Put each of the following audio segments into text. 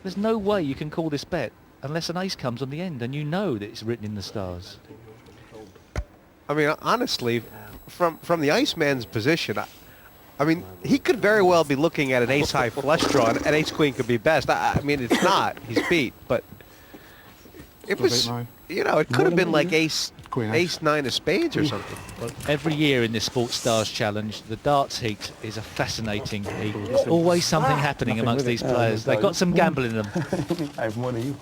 There's no way you can call this bet unless an ace comes on the end, and you know that it's written in the stars. I mean, honestly, from the Iceman's position, I mean, he could very well be looking at an ace-high flush draw, and ace-queen could be best. I mean, it's not. He's beat, but it was, you know, it could have been like ace-9 of spades or something. Well, every year in this Sports Stars Challenge, the darts heat is a fascinating heat. There's always something happening amongst these players. They've got some gamble in them. I have more than you.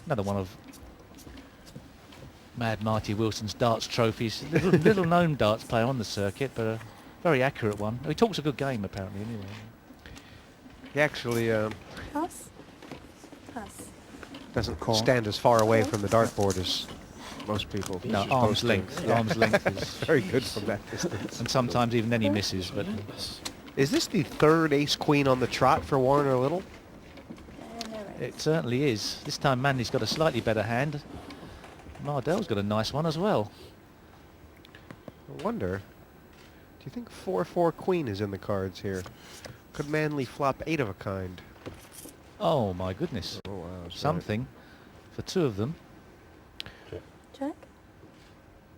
Another one of Mad Marty Wilson's darts trophies. Little known darts player on the circuit, but a very accurate one. He talks a good game, apparently, anyway. He actually Pass. Pass. doesn't stand as far away from the dartboard as most people. No, arm's length. Yeah. Arm's length is Very good from that distance. and sometimes even then he misses. But Is this the third ace-queen on the trot for Warner Little? it certainly is. This time Manley's got a slightly better hand. Mardell's got a nice one as well. I wonder, do you think 4-4 queen is in the cards here? Could Manley flop 8 of a kind? Oh my goodness. Oh wow. Something for two of them. Check.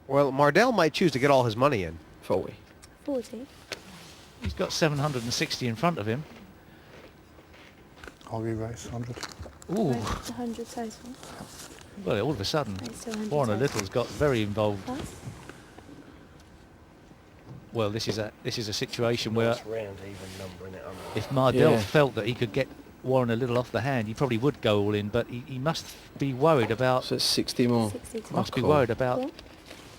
Well, Mardell might choose to get all his money in. 40. 40. He's got 760 in front of him. I'll give race 100. Ooh. 100 total. Well, all of a sudden, Race to 100 Warner total. Little's got very involved. Pass. Well, this is a situation where round even numbering it on. if Mardell Yeah. felt that he could get Warren a little off the hand, he probably would go all in. But he must be worried about. So it's 60 more. 60 total. Must be Cool. worried about Yeah.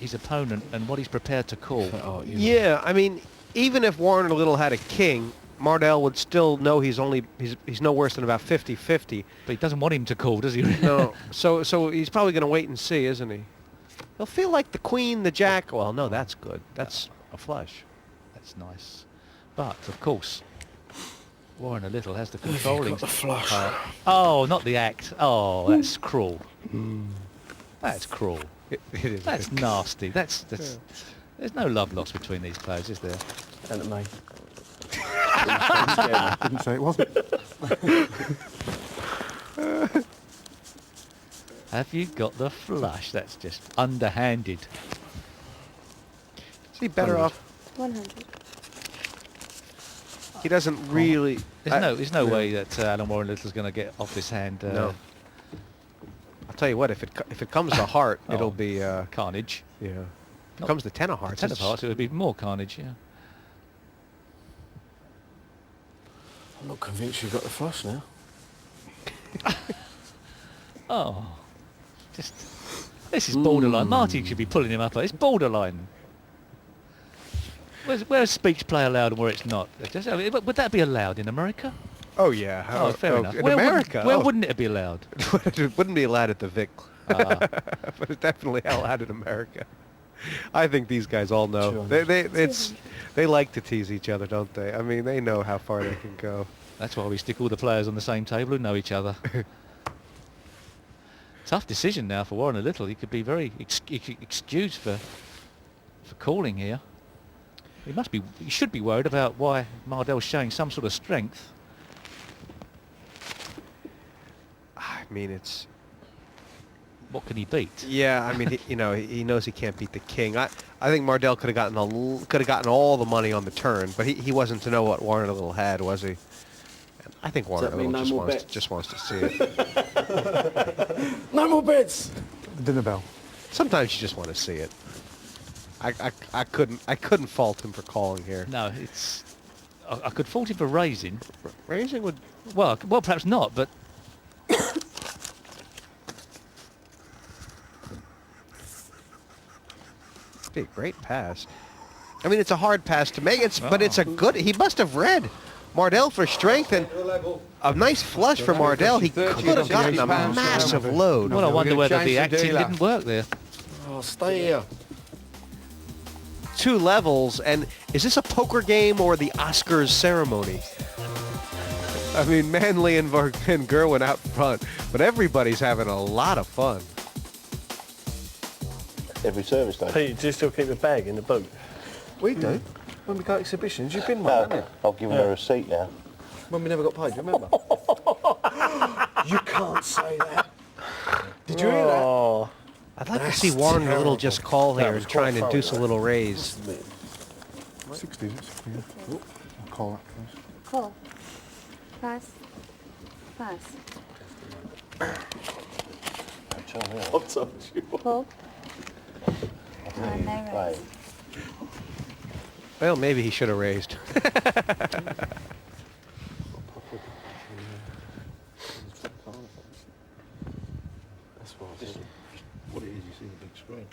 his opponent and what he's prepared to call. Oh, you know. Yeah, I mean, even if Warner Little had a king, Mardell would still know he's no worse than about 50-50. But he doesn't want him to call, does he? No, so he's probably going to wait and see, isn't he? He'll feel like the queen, the jack. Well, no, that's good. That's a flush. That's nice. But of course, Warren a Little has the controlling. the flush. Oh, not the act. Oh, that's cruel. That's crual. It is. That's nasty. That's. There's no love lost between these players, is there? And at me. Didn't say it wasn't. Have you got the flush? That's just underhanded. Is he better off? 100. He doesn't really. There's no way that Alan Warren Little's going to get off this hand. No. I'll tell you what. If it comes to heart, Oh. it'll be. Carnage. Yeah. If it Not- comes to 10 of hearts. Ten of it's- hearts, it would be more carnage, yeah. I'm not convinced you've got the flush now. Oh, this is borderline. Marty should be pulling him up. It's borderline. Where's speech play allowed and where it's not? Would that be allowed in America? Oh yeah. Oh, fair enough. In Where America, wouldn't, where wouldn't it be allowed? it wouldn't be allowed at the Vic, Ah. but it's definitely allowed in America. I think these guys all know. 200. They like to tease each other, don't they? I mean, they know how far they can go. That's why we stick all the players on the same table who know each other. Tough decision now for Warren a Little. He could be very excused for calling here. He should be worried about why Mardell's showing some sort of strength. I mean, it's. What can he beat? Yeah, I mean, he knows he can't beat the king. I think Mardell could have gotten all the money on the turn, but he wasn't to know what Warren a Little had, was he? And I think Warren a mean Little no just more wants to see it. No more bets! The dinner bell. Sometimes you just want to see it. I couldn't fault him for calling here. No, I could fault him for raising. Raising would. Well, perhaps not, but be a great pass. I mean, it's a hard pass to make, but it's a good. He must have read Mardell for strength and a nice flush for Mardell. He could have gotten a massive load. well, I wonder whether the acting didn't work there. Oh, stay here. 2 levels, and is this a poker game or the Oscars ceremony? I mean, Manley and Gerwin out front, but everybody's having a lot of fun. Every service day. Pete, do you still keep the bag in the boot? We do. When we go exhibitions, you've been one, haven't you? I've given her a seat now. When we never got paid, you remember? You can't say that. Did you hear that? Oh, I'd like to see Warren a little just call That here was and try and quite induce a thorough. little raise. 60, is it? 60, yeah. I'll call that, please. Call. Pass. Pass. I've told you. Call. And no raise. Well, maybe he should have raised. What it is, you see the big screen.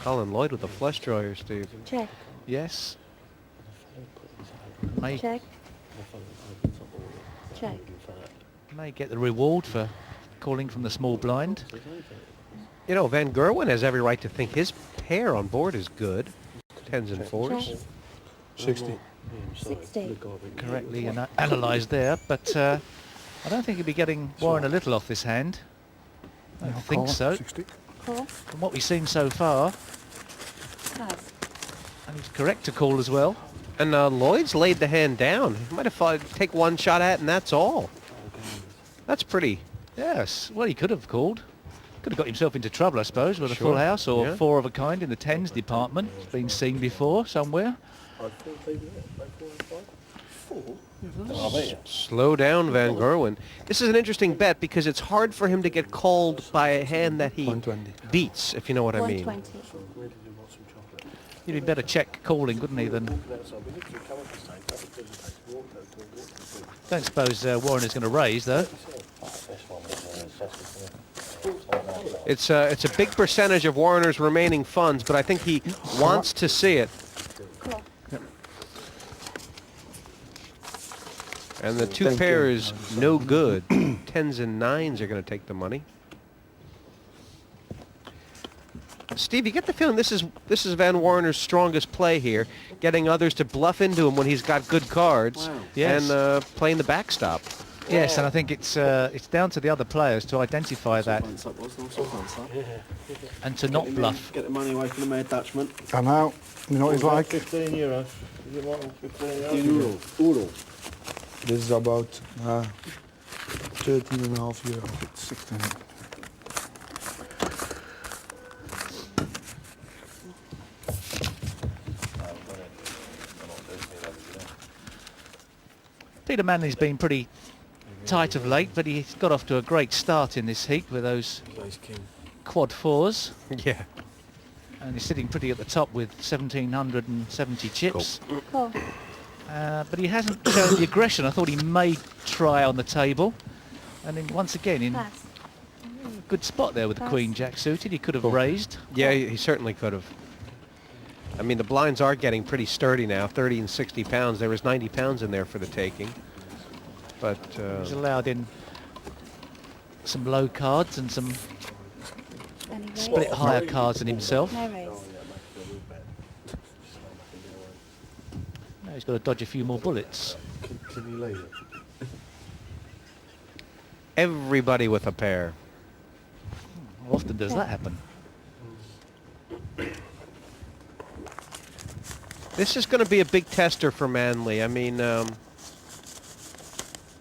Colin Lloyd with a flush drawer, Steve. Check. Yes. May Check. Check. May get the reward for calling from the small blind. You know, Van Gerwen has every right to think his pair on board is good. Tens and fours. Check. 60. 60. Correctly analysed there, but I don't think he'll be getting Warren a little off this hand. I Yeah, don't I'll think call so. it. 60. Call. From what we've seen so far, Pass. and he's correct to call as well. And Lloyd's laid the hand down. He might have thought take one shot at and that's all. That's pretty. Yes, well, he could have called. Could have got himself into trouble, I suppose, with a Sure, full house or yeah. four of a kind in the tens department. It's been seen before somewhere. Slow down, Van Gerwen. This is an interesting bet because it's hard for him to get called by a hand that he 120. beats, if you know what I mean. 120. He'd be better check calling, wouldn't he, than... Don't suppose Warren is going to raise, though. It's a big percentage of Warner's remaining funds, but I think he wants to see it. Call. And the two Thank you. pairs, no good. Tens and nines are going to take the money. Steve, you get the feeling this is Van Warner's strongest play here, getting others to bluff into him when he's got good cards, Wow. Yes. and playing the backstop. Yes, and I think it's down to the other players to identify that and to not bluff. Get the money away from the Mad Dutchman. I'm out. You know what he's like? 15 euros. Is it more than 15 euros? Euro. This is about 13.5 euro. 16. Peter Manley's been pretty tight of late, but he's got off to a great start in this heat with those Ace King. quad fours. Yeah. And he's sitting pretty at the top with 1,770 chips. Call. But he hasn't shown the aggression I thought he may try on the table. And then once again, in Pass. a good spot there with the Pass. Queen Jack suited, he could have raised. Yeah, he certainly could have. I mean, the blinds are getting pretty sturdy now, 30 and 60 pounds. There was 90 pounds in there for the taking. But He's allowed in some low cards and some Any raise? split higher cards than himself. No raise. Now he's got to dodge a few more bullets. Can you leave it? everybody with a pair. How often does that happen? This is going to be a big tester for Manley. I mean,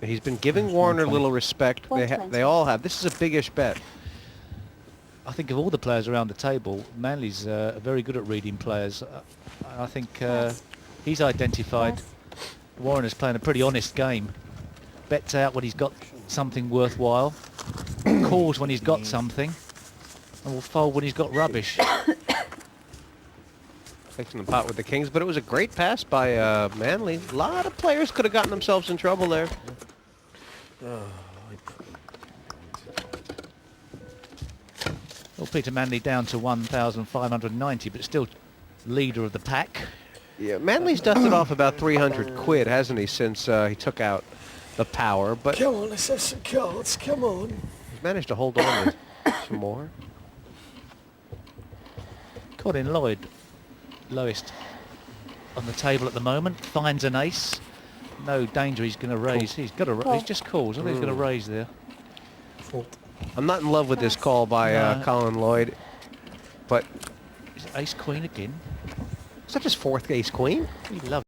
he's been giving Warner a little respect. They all have. This is a biggish bet. I think of all the players around the table, Manley's very good at reading players. I think he's identified Warren is playing a pretty honest game. Bets out when he's got something worthwhile, calls when he's got something, and will fold when he's got rubbish. Fixing the pot with the kings, but it was a great pass by Manley. A lot of players could have gotten themselves in trouble there. Well, Peter Manley down to 1,590, but still leader of the pack. Yeah, Manley's dusted off about 300 quid, hasn't he, since he took out the power, but Come on, let's have some cards. Come on. he's managed to hold on to some more. Colin Lloyd, lowest on the table at the moment, finds an ace. No danger he's going to raise. He's got to. He's just calls. I think he's going to raise there. I'm not in love with this call by No. Colin Lloyd, but Is it ace queen again? Is that just fourth ace queen? He loves